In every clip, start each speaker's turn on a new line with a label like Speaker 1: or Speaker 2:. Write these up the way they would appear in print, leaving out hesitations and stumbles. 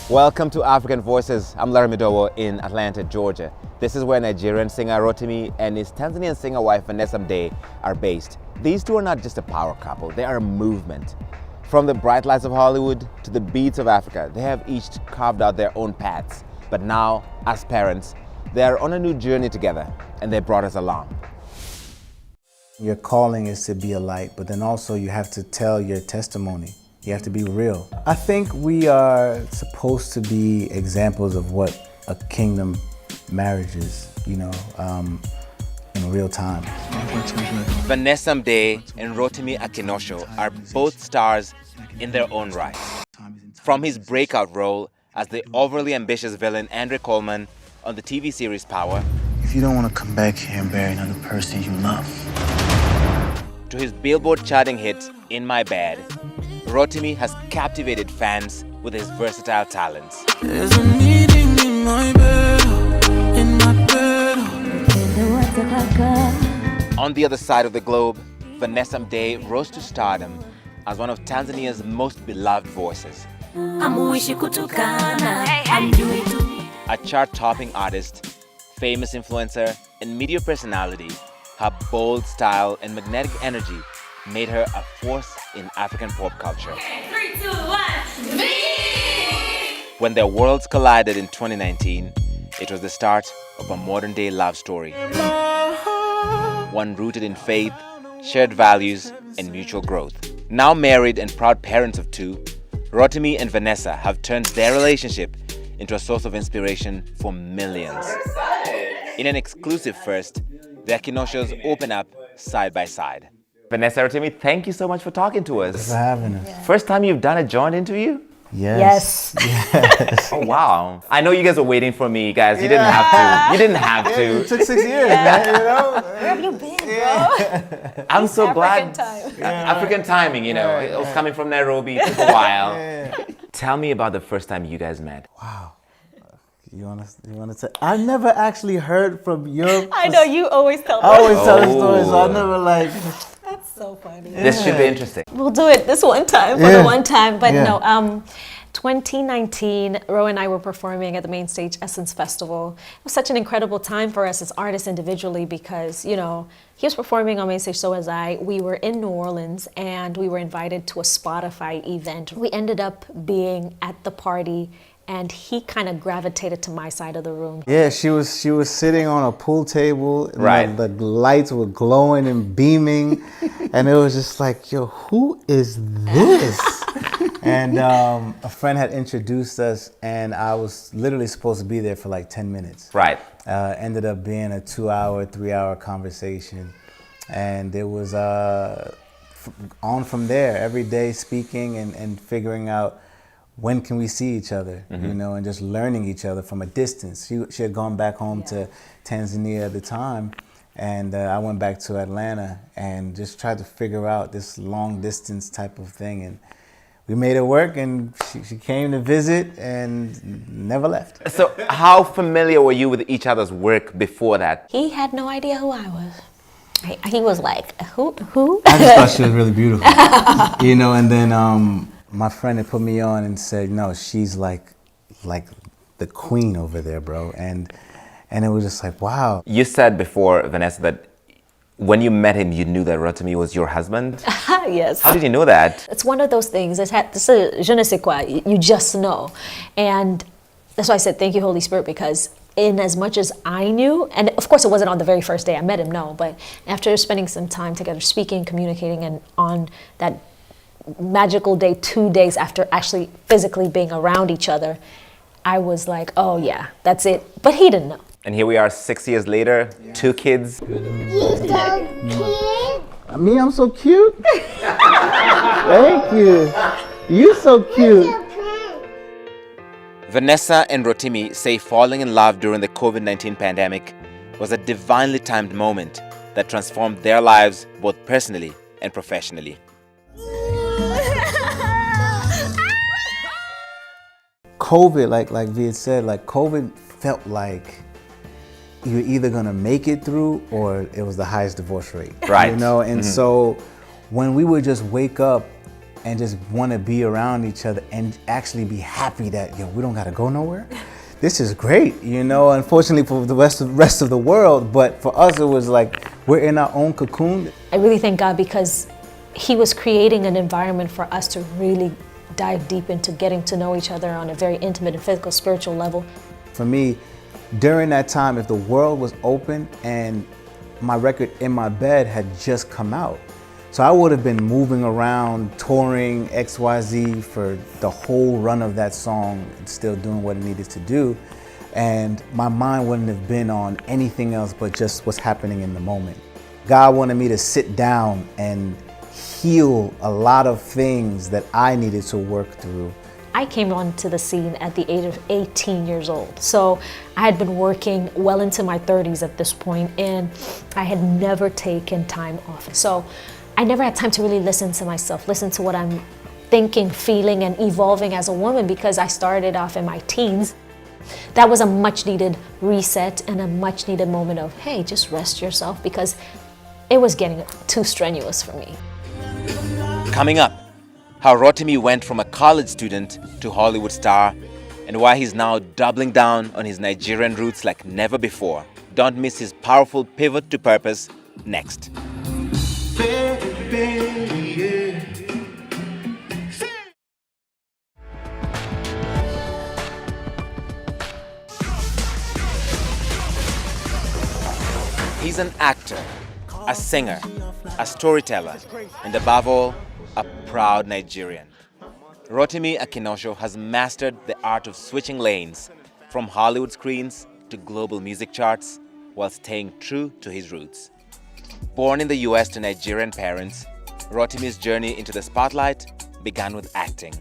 Speaker 1: Welcome to African Voices. I'm Madowo in Atlanta, Georgia. This is where Nigerian singer Rotimi and his Tanzanian singer wife Vanessa Mdee are based. These two are not just a power couple, they are a movement. From the bright lights of Hollywood to the beats of Africa, they have each carved out their own paths. But now, as parents, they are on a new journey together, and they brought us along.
Speaker 2: Your calling is to be a light, but then also you have to tell your testimony. You have to be real. I think we are supposed to be examples of what a kingdom marriage is, in real time.
Speaker 1: Vanessa Mdee and Rotimi Kinoshas are both stars in their own right. From his breakout role as the overly ambitious villain Andre Coleman on the TV series Power,
Speaker 2: If you don't want to come back here and bury another person you love,
Speaker 1: to his Billboard charting hit In My Bed, Rotimi has captivated fans with his versatile talents.
Speaker 3: There's a meeting in my bed, in my bed.
Speaker 1: On the other side of the globe, Vanessa Mdee rose to stardom as one of Tanzania's most beloved voices. A chart-topping artist, famous influencer, and media personality, her bold style and magnetic energy made her a force in African pop culture.
Speaker 4: 3, 2, 1, me!
Speaker 1: When their worlds collided in 2019, it was the start of a modern-day love story. One rooted in faith, shared values, and mutual growth. Now married and proud parents of two, Rotimi and Vanessa have turned their relationship into a source of inspiration for millions. In an exclusive first, their Kinoshas open up side by side. Vanessa, Rotimi, thank you so much for talking to us.
Speaker 2: thanks for having us.
Speaker 1: First time you've done a joint interview?
Speaker 2: Yes.
Speaker 1: Oh, wow. I know you guys were waiting for me, guys. You didn't have to. You didn't have to.
Speaker 2: It took 6 years, man,
Speaker 5: Where have you been, bro?
Speaker 1: I'm so glad.
Speaker 5: African time.
Speaker 1: African timing, it was coming from Nairobi. It took a while. Tell me about the first time you guys met.
Speaker 2: Wow. You want to say? I never actually heard from your.
Speaker 5: I know, you always tell
Speaker 2: I
Speaker 5: me.
Speaker 2: always tell the story, so I never
Speaker 5: That's so funny.
Speaker 1: This should be interesting.
Speaker 5: We'll do it this one time for the one time. But
Speaker 2: Yeah.
Speaker 5: no, 2019, Ro and I were performing at the Main Stage Essence Festival. It was such an incredible time for us as artists individually because, he was performing on Main Stage, so was I. We were in New Orleans and we were invited to a Spotify event. We ended up being at the party and he kind of gravitated to my side of the room.
Speaker 2: Yeah, she was sitting on a pool table.
Speaker 1: Right.
Speaker 2: The lights were glowing and beaming, and it was just like, yo, who is this? And a friend had introduced us, and I was literally supposed to be there for like 10 minutes.
Speaker 1: Right.
Speaker 2: Ended up being a 2-hour, 3-hour conversation, and it was on from there every day, speaking and figuring out when can we see each other, and just learning each other from a distance. She had gone back home to Tanzania at the time, and I went back to Atlanta and just tried to figure out this long distance type of thing. And we made it work, and she came to visit and never left.
Speaker 1: So how familiar were you with each other's work before that?
Speaker 5: He had no idea who I was. He was like, who?
Speaker 2: I just thought she was really beautiful, and then my friend had put me on and said, no, she's like the queen over there, bro. And it was just like, wow.
Speaker 1: You said before, Vanessa, that when you met him, you knew that Rotimi was your husband.
Speaker 5: Yes.
Speaker 1: How did you know that?
Speaker 5: It's one of those things. It's a je ne sais quoi. You just know. And that's why I said, thank you, Holy Spirit, because in as much as I knew, and of course it wasn't on the very first day I met him, no, but after spending some time together, speaking, communicating, and on that magical day, 2 days after actually physically being around each other, I was like, oh yeah, that's it. But he didn't know.
Speaker 1: And here we are 6 years later, 2 kids.
Speaker 2: Me, I'm so cute. Thank you. You so cute.
Speaker 1: Vanessa and Rotimi say falling in love during the COVID-19 pandemic was a divinely timed moment that transformed their lives both personally and professionally.
Speaker 2: COVID, like V had said, COVID felt like you're either gonna make it through or it was the highest divorce rate.
Speaker 1: Right.
Speaker 2: And so when we would just wake up and just want to be around each other and actually be happy that, yo, we don't got to go nowhere. This is great, you know, unfortunately for the rest of the world, but for us it was like we're in our own cocoon.
Speaker 5: I really thank God because He was creating an environment for us to really dive deep into getting to know each other on a very intimate and physical, spiritual level.
Speaker 2: For me, during that time, if the world was open and my record In My Bed had just come out, so I would have been moving around, touring XYZ for the whole run of that song, and still doing what it needed to do. And my mind wouldn't have been on anything else but just what's happening in the moment. God wanted me to sit down and heal a lot of things that I needed to work through.
Speaker 5: I came onto the scene at the age of 18 years old. So I had been working well into my 30s at this point, and I had never taken time off. So I never had time to really listen to myself, listen to what I'm thinking, feeling, and evolving as a woman, because I started off in my teens. That was a much needed reset and a much needed moment of, hey, just rest yourself, because it was getting too strenuous for me.
Speaker 1: Coming up, how Rotimi went from a college student to Hollywood star, and why he's now doubling down on his Nigerian roots like never before. Don't miss his powerful pivot to purpose next. He's an actor, a singer, a storyteller, and above all, a proud Nigerian. Rotimi Kinoshas has mastered the art of switching lanes from Hollywood screens to global music charts while staying true to his roots. Born in the US to Nigerian parents, Rotimi's journey into the spotlight began with acting.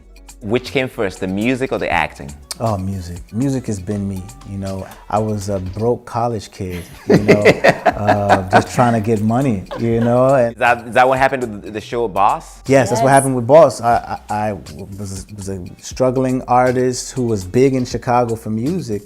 Speaker 1: Which came first, the music or the acting?
Speaker 2: Oh, music. Music has been me, you know. I was a broke college kid, you know, just trying to get money, you know. And
Speaker 1: Is that what happened with the show Boss?
Speaker 2: yes, that's what happened with Boss. I was a struggling artist who was big in Chicago for music,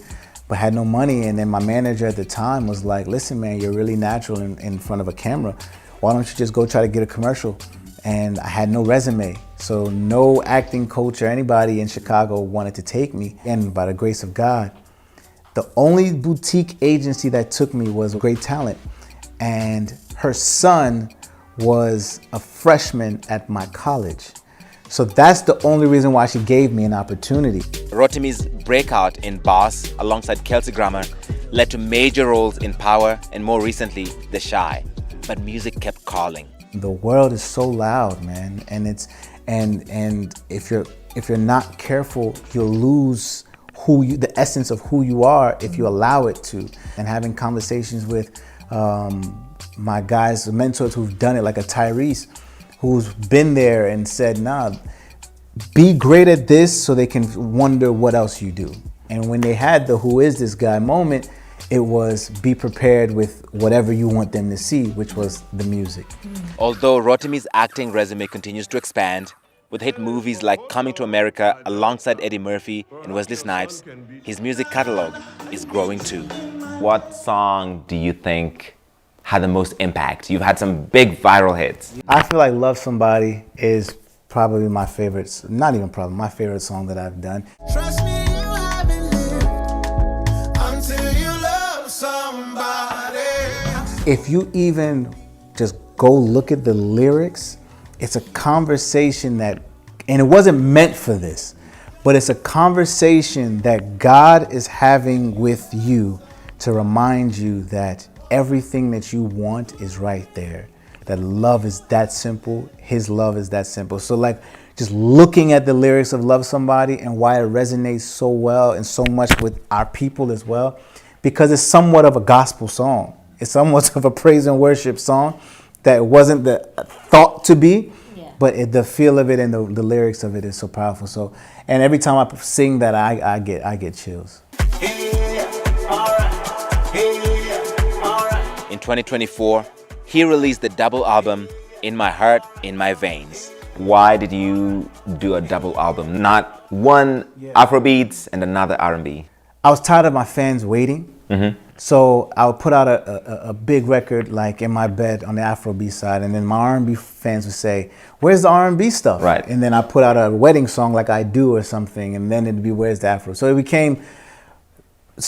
Speaker 2: but had no money. And then my manager at the time was like, listen, man, you're really natural in front of a camera. Why don't you just go try to get a commercial? And I had no resume, so no acting coach or anybody in Chicago wanted to take me. And by the grace of God, the only boutique agency that took me was Great Talent. And her son was a freshman at my college. So that's the only reason why she gave me an opportunity.
Speaker 1: Rotimi's breakout in Boss alongside Kelsey Grammer led to major roles in Power and more recently, The Shy. But music kept calling.
Speaker 2: The world is so loud, man, and if you're not careful, you'll lose the essence of who you are if you allow it to. And having conversations with my guys, the mentors who've done it, like a Tyrese, who's been there and said, nah, be great at this so they can wonder what else you do. And when they had the who is this guy moment, it was be prepared with whatever you want them to see, which was the music.
Speaker 1: Although Rotimi's acting resume continues to expand, with hit movies like Coming to America alongside Eddie Murphy and Wesley Snipes, his music catalog is growing too. What song do you think had the most impact? You've had some big viral hits.
Speaker 2: I feel like Love Somebody is probably my favorite, not even probably, my favorite song that I've done.
Speaker 3: Trust me, you haven't lived until you love somebody.
Speaker 2: If you even just go look at the lyrics, it's a conversation that, and it wasn't meant for this, but it's a conversation that God is having with you to remind you that everything that you want is right there. That love is that simple, His love is that simple. So like just looking at the lyrics of Love Somebody and why it resonates so well and so much with our people as well, because it's somewhat of a gospel song. It's somewhat of a praise and worship song that wasn't the thought to be, but the feel of it and the lyrics of it is so powerful. So, and every time I sing that, I get chills.
Speaker 1: In 2024, he released the double album, In My Heart, In My Veins. Why did you do a double album? Not one Afrobeats and another R&B?
Speaker 2: I was tired of my fans waiting. So I would put out a big record like in my bed on the Afrobeat side, and then my R&B fans would say, "Where's the R&B stuff?"
Speaker 1: Right.
Speaker 2: And then I put out a wedding song like I Do or something, and then it'd be "Where's the Afro?" So it became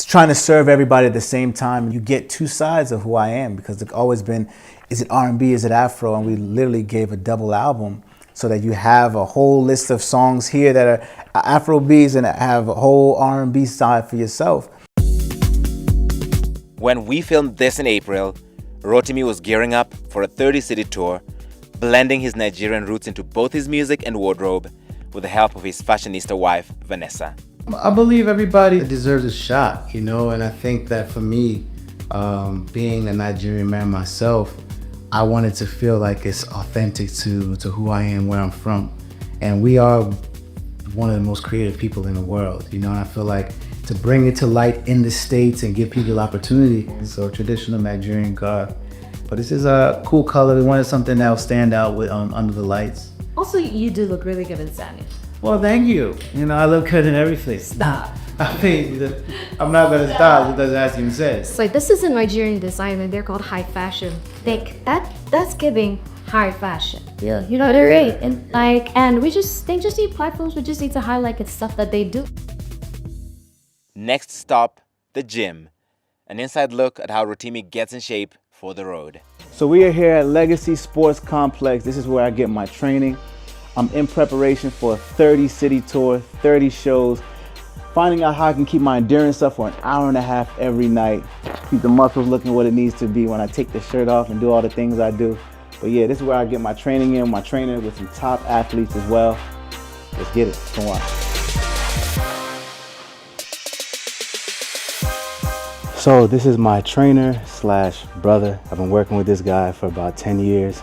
Speaker 2: trying to serve everybody at the same time. You get two sides of who I am, because it's always been, is it R&B, is it Afro? And we literally gave a double album so that you have a whole list of songs here that are Afrobeats and have a whole R&B side for yourself.
Speaker 1: When we filmed this in April, Rotimi was gearing up for a 30-city tour, blending his Nigerian roots into both his music and wardrobe with the help of his fashionista wife, Vanessa.
Speaker 2: I believe everybody deserves a shot, you know, and I think that for me, being a Nigerian man myself, I wanted to feel like it's authentic to who I am, where I'm from. And we are one of the most creative people in the world, you know, and I feel like to bring it to light in the States and give people opportunity. So traditional Nigerian garb. But this is a cool color. We wanted something that'll stand out with under the lights.
Speaker 4: Also, you do look really good in Spanish.
Speaker 2: Well, thank you. You know, I look good in everything.
Speaker 4: Stop.
Speaker 2: I mean, I'm not gonna stop because as you said.
Speaker 6: So this is a Nigerian design and they're called high fashion. That's giving high fashion. Yeah, you know, they're great. And they just need platforms. We just need to highlight the stuff that they do.
Speaker 1: Next stop, the gym. An inside look at how Rotimi gets in shape for the road.
Speaker 2: So we are here at Legacy Sports Complex. This is where I get my training. I'm in preparation for a 30-city tour, 30 shows, finding out how I can keep my endurance up for an hour and a half every night, keep the muscles looking what it needs to be when I take the shirt off and do all the things I do. But yeah, this is where I get my training in, my trainer with some top athletes as well. Let's get it, come on. So this is my trainer slash brother. I've been working with this guy for about 10 years.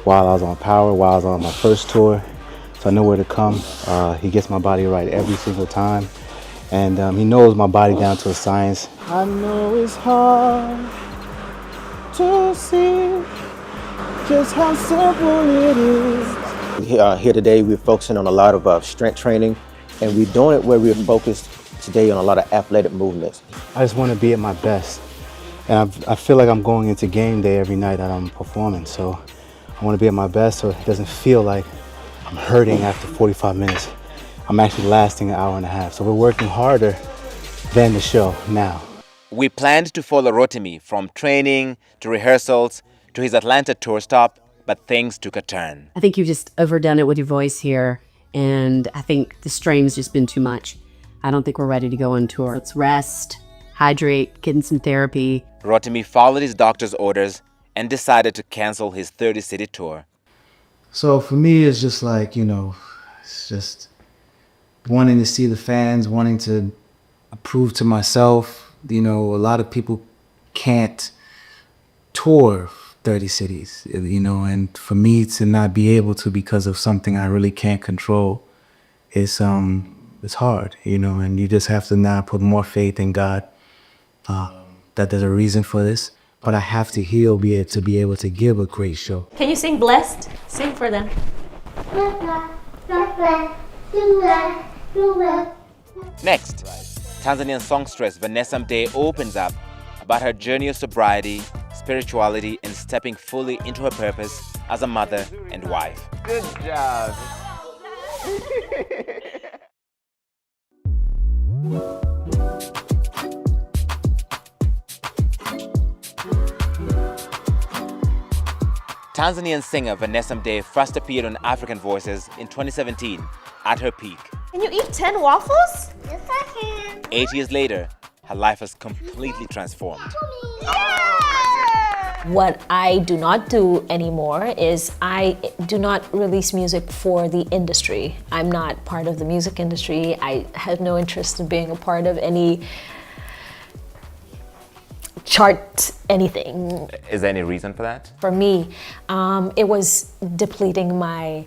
Speaker 2: While I was on Power, while I was on my first tour. So I know where to come. He gets my body right every single time. And he knows my body down to a science. I know it's hard to see just how simple it is.
Speaker 7: Here today, we're focusing on a lot of strength training, and we're doing it where we're focused today on a lot of athletic movements.
Speaker 2: I just want to be at my best. And I feel like I'm going into game day every night that I'm performing. So I want to be at my best so it doesn't feel like I'm hurting after 45 minutes. I'm actually lasting an hour and a half. So we're working harder than the show now.
Speaker 1: We planned to follow Rotimi from training to rehearsals to his Atlanta tour stop, but things took a turn.
Speaker 8: I think you've just overdone it with your voice here, and I think the strain's just been too much. I don't think we're ready to go on tour. Let's rest, hydrate, get in some therapy.
Speaker 1: Rotimi followed his doctor's orders and decided to cancel his 30-city tour.
Speaker 2: So for me, it's just like, you know, it's just wanting to see the fans, wanting to prove to myself, you know, a lot of people can't tour 30 cities, you know, and for me to not be able to because of something I really can't control, it's hard, you know, and you just have to now put more faith in God, that there's a reason for this. But I have to heal to be able to give a great show.
Speaker 5: Can you sing Blessed? Sing for them.
Speaker 1: Next, Tanzanian songstress Vanessa Mdee opens up about her journey of sobriety, spirituality, and stepping fully into her purpose as a mother and wife.
Speaker 9: Good job.
Speaker 1: Tanzanian singer Vanessa Mdee first appeared on African Voices in 2017 at her peak.
Speaker 5: Can you eat 10 waffles?
Speaker 3: Yes, I can.
Speaker 1: 8 years later, her life has completely transformed.
Speaker 5: What I do not do anymore is I do not release music for the industry. I'm not part of the music industry. I have no interest in being a part of any chart anything.
Speaker 1: Is there any reason for that?
Speaker 5: For me, it was depleting my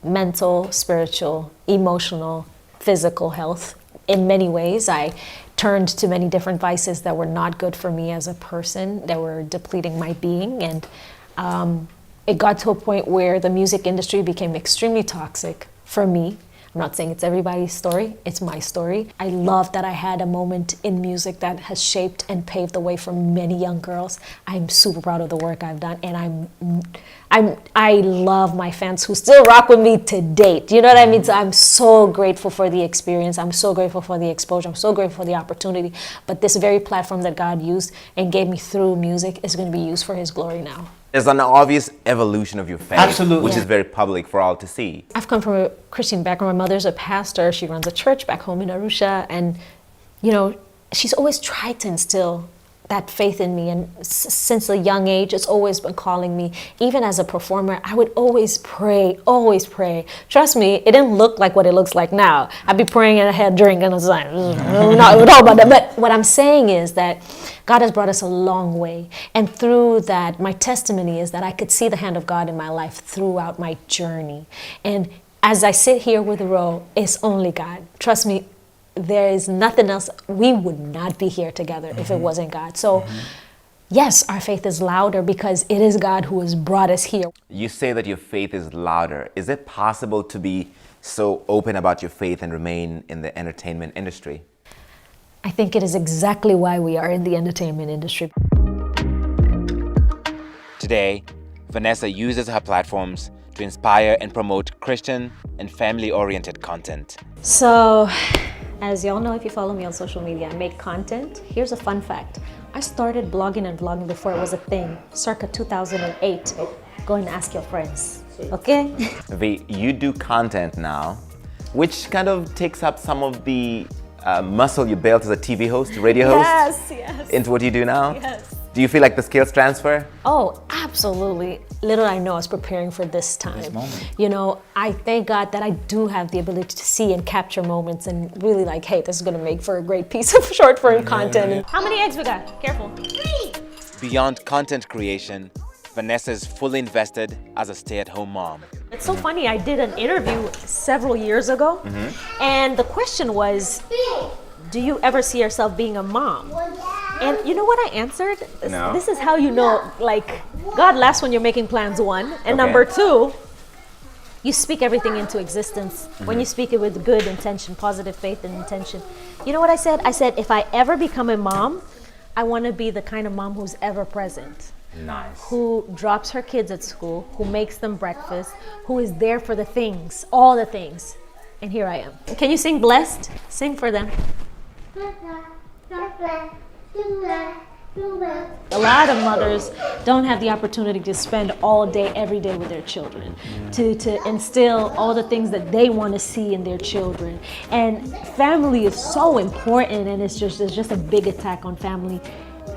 Speaker 5: mental, spiritual, emotional, physical health. In many ways, I turned to many different vices that were not good for me as a person, that were depleting my being. And it got to a point where the music industry became extremely toxic for me, I'm not saying it's everybody's story, it's my story. I love that I had a moment in music that has shaped and paved the way for many young girls. I'm super proud of the work I've done, and I love my fans who still rock with me to date. You know what I mean? So I'm so grateful for the experience. I'm so grateful for the exposure. I'm so grateful for the opportunity. But this very platform that God used and gave me through music is going to be used for His glory now.
Speaker 1: There's an obvious evolution of your faith,
Speaker 2: Absolutely.
Speaker 1: which
Speaker 5: Yeah.
Speaker 1: is very public for all to see.
Speaker 5: I've come from a Christian background. My mother's a pastor. She runs a church back home in Arusha. And, you know, she's always tried to instill that faith in me. And since a young age, it's always been calling me. Even as a performer, I would always pray, always pray. Trust me, it didn't look like what it looks like now. I'd be praying and I had drink and I was like, not at all about that. But what I'm saying is that God has brought us a long way. And through that, my testimony is that I could see the hand of God in my life throughout my journey. And as I sit here with Ro, it's only God. Trust me, there is nothing else. We would not be here together if it wasn't God. So yes, our faith is louder because it is God who has brought us here.
Speaker 1: You say that your faith is louder. Is it possible to be so open about your faith and remain in the entertainment industry?
Speaker 5: I think it is exactly why we are in the entertainment industry.
Speaker 1: Today, Vanessa uses her platforms to inspire and promote Christian and family-oriented content.
Speaker 5: So, as y'all know, if you follow me on social media, I make content. Here's a fun fact. I started blogging and vlogging before it was a thing, circa 2008. Go and ask your friends, okay?
Speaker 1: V, you do content now, which kind of takes up some of the muscle you built as a TV host, radio host,
Speaker 5: yes.
Speaker 1: into what you do now?
Speaker 5: Yes.
Speaker 1: Do you feel like the skills transfer?
Speaker 5: Oh, absolutely. Little I know I was preparing for this time.
Speaker 2: This moment.
Speaker 5: You know, I thank God that I do have the ability to see and capture moments and really like, hey, this is gonna make for a great piece of short form content. How many eggs we got? Careful.
Speaker 1: Beyond content creation, Vanessa is fully invested as a stay-at-home mom.
Speaker 5: It's so funny, I did an interview several years ago, and the question was, do you ever see yourself being a mom? And you know what I answered?
Speaker 1: No.
Speaker 5: This is how you know, like, God laughs when you're making plans, one. And
Speaker 1: Okay.
Speaker 5: number two, you speak everything into existence. When you speak it with good intention, positive faith and intention. You know what I said? I said, if I ever become a mom, I want to be the kind of mom who's ever present.
Speaker 1: Nice.
Speaker 5: Who drops her kids at school, who makes them breakfast, who is there for the things, all the things. And here I am. Can you sing Blessed? Sing for them. A lot of mothers don't have the opportunity to spend all day, every day with their children, to instill all the things that they want to see in their children. And family is so important, and it's just a big attack on family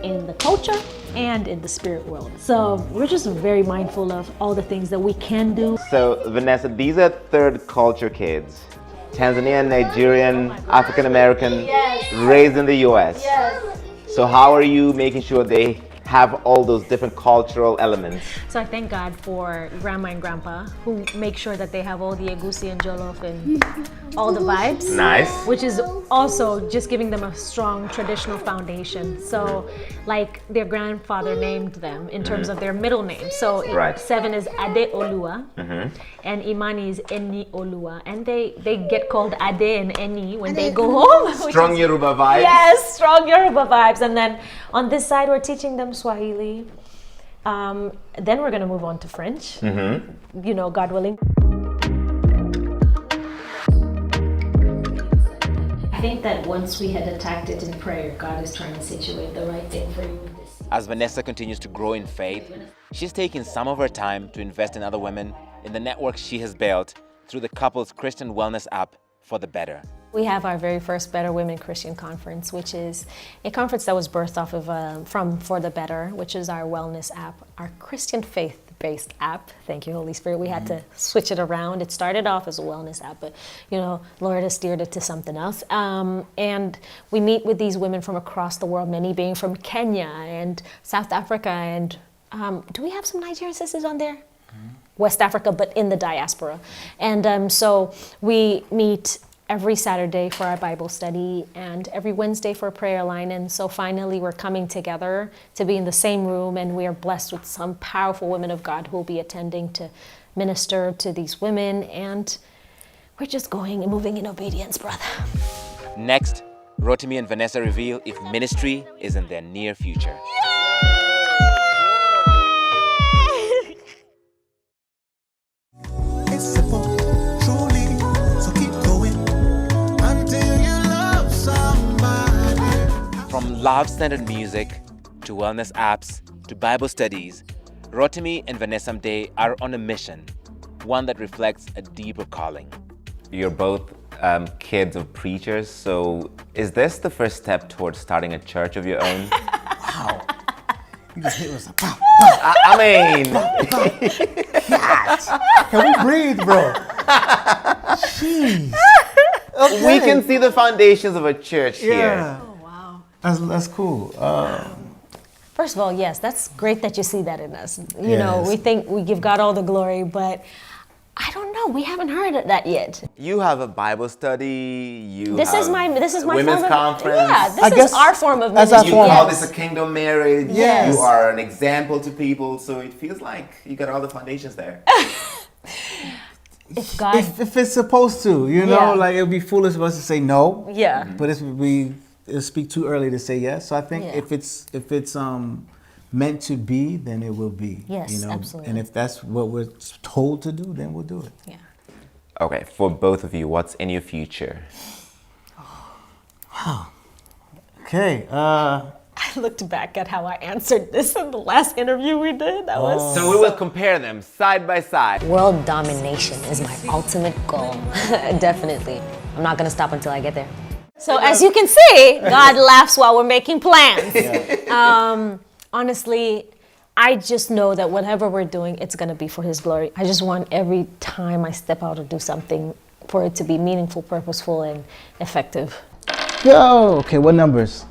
Speaker 5: in the culture and in the spirit world. So we're just very mindful of all the things that we can do.
Speaker 1: So, Vanessa, these are third culture kids. Tanzanian, Nigerian, African American, raised in the US. So how are you making sure they have all those different cultural elements?
Speaker 5: So I thank God for grandma and grandpa who make sure that they have all the egusi and jollof and all the vibes.
Speaker 1: Nice.
Speaker 5: Which is also just giving them a strong traditional foundation. So like their grandfather named them in terms of their middle name. So
Speaker 1: Right.
Speaker 5: 7 is Ade Olua and Imani is Eni Olua. And they get called Ade and Eni when they go home. which
Speaker 1: Strong
Speaker 5: is-
Speaker 1: Yoruba vibes.
Speaker 5: Yes, strong Yoruba vibes. And then on this side, we're teaching them Swahili. Then we're going to move on to French, you know, God willing. I think that once we had attacked it in prayer, God is trying to situate the right thing for you in this.
Speaker 1: As Vanessa continues to grow in faith, she's taking some of her time to invest in other women in the network she has built through the couple's Christian wellness app, For the Better.
Speaker 5: We have our very first Better Women Christian Conference, which is a conference that was birthed off of from For the Better, which is our wellness app, our Christian faith-based app. Thank you, Holy Spirit. We had to switch it around. It started off as a wellness app, but you know, Lord has steered it to something else. And we meet with these women from across the world, many being from Kenya and South Africa, and do we have some Nigerian sisters on there? West Africa, but in the diaspora. And so we meet every Saturday for our Bible study and every Wednesday for a prayer line. And so finally we're coming together to be in the same room, and we are blessed with some powerful women of God who will be attending to minister to these women. And we're just going and moving in obedience, brother.
Speaker 1: Next, Rotimi and Vanessa reveal if ministry is in their near future.
Speaker 3: It's simple, truly. So keep going until you love somebody.
Speaker 1: From love-centered music to wellness apps to Bible studies, Rotimi and Vanessa Mdee are on a mission, one that reflects a deeper calling. You're both kids of preachers, so is this the first step towards starting a church of your own?
Speaker 2: Wow. You just hit us. Pow,
Speaker 1: I mean,
Speaker 2: can we breathe, bro? Jeez. Okay.
Speaker 1: we can see the foundations of a church here.
Speaker 2: Yeah.
Speaker 5: Oh, wow.
Speaker 2: That's cool.
Speaker 5: First of all, yes, that's great that you see that in us. You
Speaker 2: Yes.
Speaker 5: know, we think we give God all the glory, but I don't know. We haven't heard of that yet.
Speaker 1: You have a Bible study.
Speaker 5: This is my
Speaker 1: women's
Speaker 5: form of,
Speaker 1: conference.
Speaker 5: Yeah,
Speaker 2: I
Speaker 5: this
Speaker 2: guess
Speaker 5: is our form of
Speaker 2: that's our
Speaker 5: ministry.
Speaker 1: You
Speaker 2: form.
Speaker 1: call
Speaker 5: Yes.
Speaker 1: this a kingdom marriage.
Speaker 2: Yes.
Speaker 1: You are an example to people, so it feels like you got all the foundations there.
Speaker 5: If God,
Speaker 2: If it's supposed to, you know,
Speaker 5: Yeah.
Speaker 2: like it would be foolish of us to say no.
Speaker 5: yeah.
Speaker 2: But it'll speak too early to say yes. So I think
Speaker 5: Yeah.
Speaker 2: if it's meant to be, then it will be.
Speaker 5: Yes,
Speaker 2: you know?
Speaker 5: absolutely.
Speaker 2: And if that's what we're told to do, then we'll do it.
Speaker 5: Yeah.
Speaker 1: Okay, for both of you, what's in your future?
Speaker 2: Okay.
Speaker 5: I looked back at how I answered this in the last interview we did. That was
Speaker 1: So we will compare them side by side.
Speaker 5: world domination is my ultimate goal. Definitely. I'm not gonna stop until I get there. So as you can see, God laughs while we're making plans. Honestly, I just know that whatever we're doing, it's gonna be for His glory. I just want every time I step out or do something for it to be meaningful, purposeful, and effective.
Speaker 2: Go. Okay. What numbers?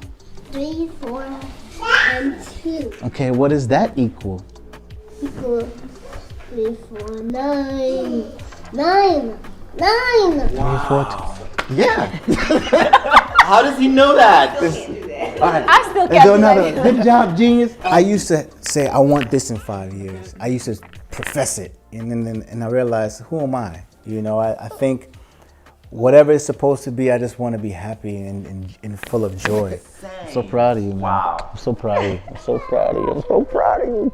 Speaker 9: 3, 4, and 2
Speaker 2: Okay. What does that equal?
Speaker 9: equal 3, 4, 9. 9! 9!
Speaker 2: 3, 4, 2.
Speaker 1: Yeah. How does he know that?
Speaker 2: All right.
Speaker 5: I still
Speaker 2: Let's do
Speaker 5: can't
Speaker 2: another.
Speaker 5: believe
Speaker 2: Good job, genius. I used to say I want this in 5 years. I used to profess it, and then I realized, who am I? You know, I think whatever it's supposed to be, I just want to be happy and full of joy. I'm so proud of you, man.
Speaker 1: Wow.
Speaker 2: I'm so proud of you. I'm so proud of you. I'm so proud of you.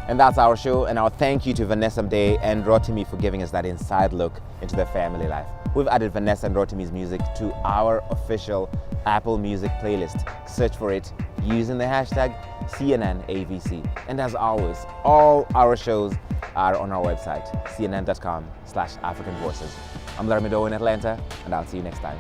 Speaker 1: And that's our show, and our thank you to Vanessa Mdee and Rotimi for giving us that inside look into their family life. We've added Vanessa and Rotimi's music to our official Apple Music playlist. Search for it using the hashtag CNNAVC. And as always, all our shows are on our website, cnn.com/African Voices. I'm Madowo in Atlanta, and I'll see you next time.